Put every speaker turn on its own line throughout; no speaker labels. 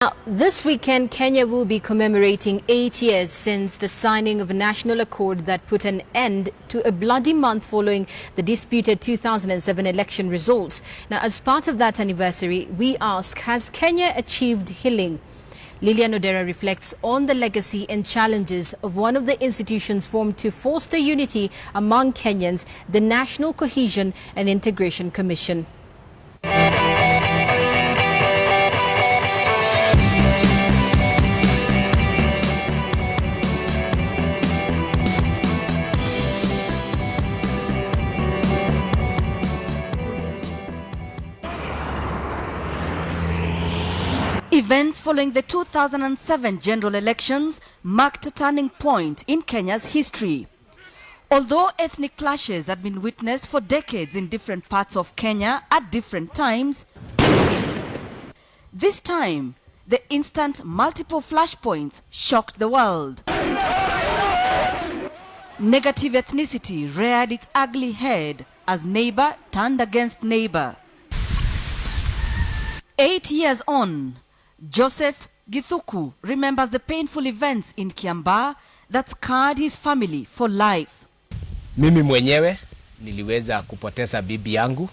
Now, this weekend, Kenya will be commemorating 8 years since the signing of a national accord that put an end to a bloody month following the disputed 2007 election results. Now, as part of that anniversary, we ask, has Kenya achieved healing? Lilian Odera reflects on the legacy and challenges of one of the institutions formed to foster unity among Kenyans, the National Cohesion and Integration Commission.
Events following the 2007 general elections marked a turning point in Kenya's history. Although ethnic clashes had been witnessed for decades in different parts of Kenya at different times, this time the instant multiple flashpoints shocked the world. Negative ethnicity reared its ugly head as neighbor turned against neighbor. 8 years on, Joseph Githuku remembers the painful events in Kiambaa that scarred his family for life.
Mimi mwenyewe niliweza kupoteza bibi yangu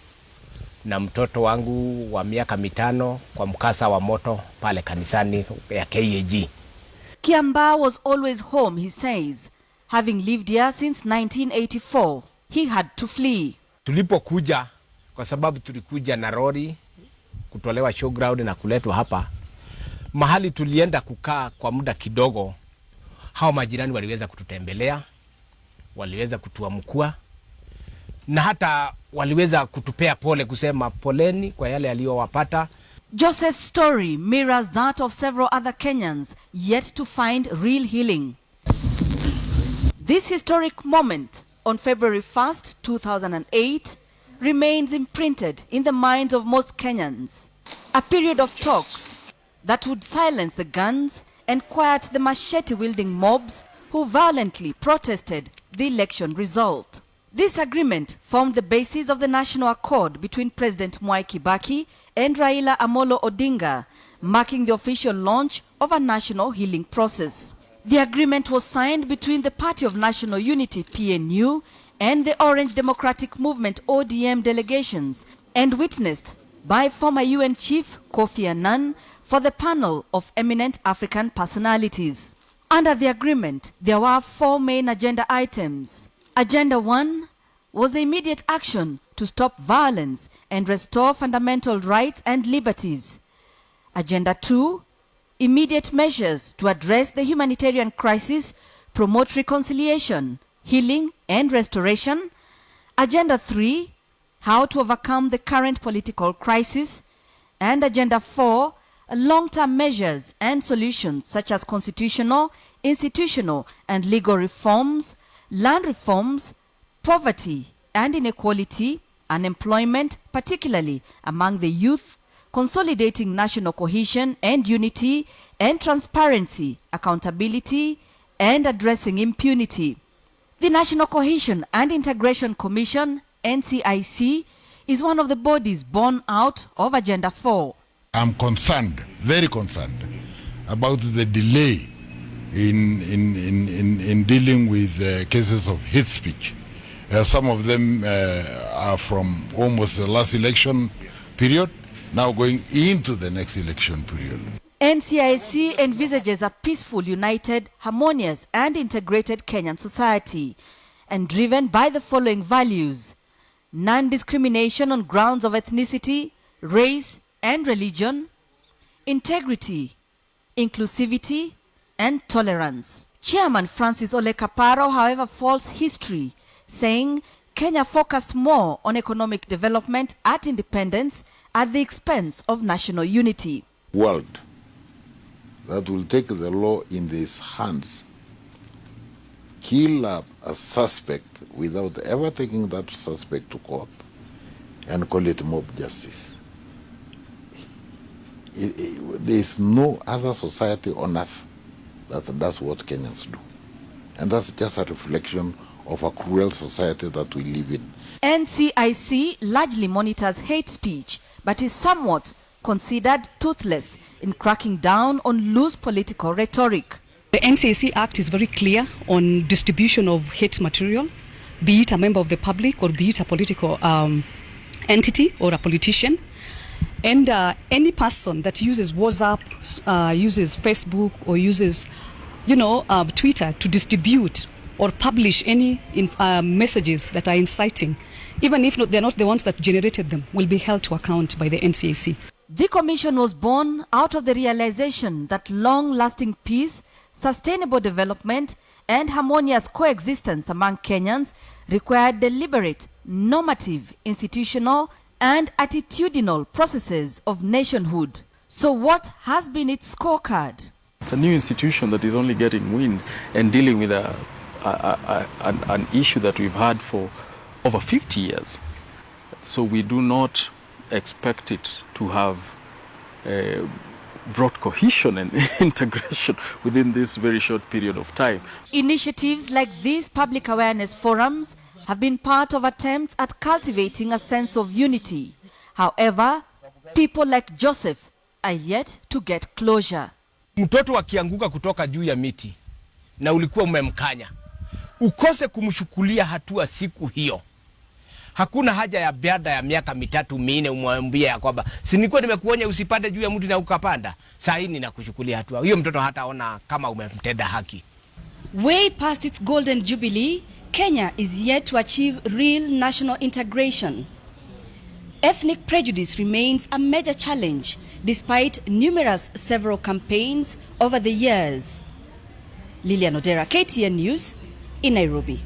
na mtoto wangu wa miaka 5 kwa mkasa wa moto pale kanisani ya KAG.
Kiambaa was always home, he says. Having lived here since 1984, he had to flee.
Tulipokuja, kwa sababu tulikuja na lori kutolewa showground na kuletwa hapa, mahali tulienda kukaa kwa muda kidogo, hao majirani waliweza kututembelea, waliweza kutuamkua, na hata waliweza kutupea pole, kusema poleni kwa yale aliyowapata.
Joseph's story mirrors that of several other Kenyans yet to find real healing. This historic moment on February 1st, 2008 remains imprinted in the minds of most Kenyans. A period of talks that would silence the guns and quiet the machete-wielding mobs who violently protested the election result. This agreement formed the basis of the national accord between President Mwai Kibaki and Raila Amolo Odinga, marking the official launch of a national healing process. The agreement was signed between the Party of National Unity (PNU) and the Orange Democratic Movement (ODM) delegations, and witnessed by former UN Chief Kofi Annan for the panel of eminent African personalities. Under the agreement, there were 4 main agenda items. Agenda 1 was the immediate action to stop violence and restore fundamental rights and liberties. Agenda 2, immediate measures to address the humanitarian crisis, promote reconciliation, healing and restoration. Agenda 3, how to overcome the current political crisis. And Agenda 4, long-term measures and solutions such as constitutional, institutional and legal reforms, land reforms, poverty and inequality, unemployment, particularly among the youth, consolidating national cohesion and unity, and transparency, accountability, and addressing impunity. The National Cohesion and Integration Commission, NCIC, is one of the bodies born out of Agenda 4.
I'm concerned, very concerned, about the delay in dealing with cases of hate speech. Some of them are from almost the last election period, now going into the next election period.
NCIC envisages a peaceful, united, harmonious and integrated Kenyan society, and driven by the following values: non-discrimination on grounds of ethnicity, race and religion, integrity, inclusivity and tolerance. Chairman Francis Ole Kaparo, however, faults history, saying Kenya focused more on economic development at independence at the expense of national unity.
World that will take the law in these hands, kill up a suspect without ever taking that suspect to court, and call it mob justice. There is no other society on earth that does what Kenyans do. And that's just a reflection of a cruel society that we live in.
NCIC largely monitors hate speech, but is somewhat considered toothless in cracking down on loose political rhetoric.
The NCIC Act is very clear on distribution of hate material, be it a member of the public or be it a political entity or a politician. And any person that uses WhatsApp, uses Facebook or uses, Twitter to distribute or publish any messages that are inciting, even if they're not the ones that generated them, will be held to account by the NCIC.
The commission was born out of the realization that long-lasting peace, sustainable development, and harmonious coexistence among Kenyans required deliberate, normative, institutional, and attitudinal processes of nationhood. So what has been its scorecard?
It's a new institution that is only getting wind and dealing with an issue that we've had for over 50 years. So we do not expect it to have brought cohesion and integration within this very short period of time.
Initiatives like these public awareness forums have been part of attempts at cultivating a sense of unity. However, people like Joseph are yet to get closure.
Mtoto akianguka kutoka juu ya miti na ulikuwa umemkanya, ukose kumshukulia hatua siku hiyo. Hakuna haja ya baada ya miaka 3-4 umwambie ya kwamba si nilikuwa nimekuonya usipande juu ya mti na ukapanda. Sasa hii ninakushukulia hatua. Hiyo mtoto hataona kama umemtenda haki.
Way past its golden jubilee, Kenya is yet to achieve real national integration. Ethnic prejudice remains a major challenge despite several campaigns over the years. Lilian Odera, KTN News in Nairobi.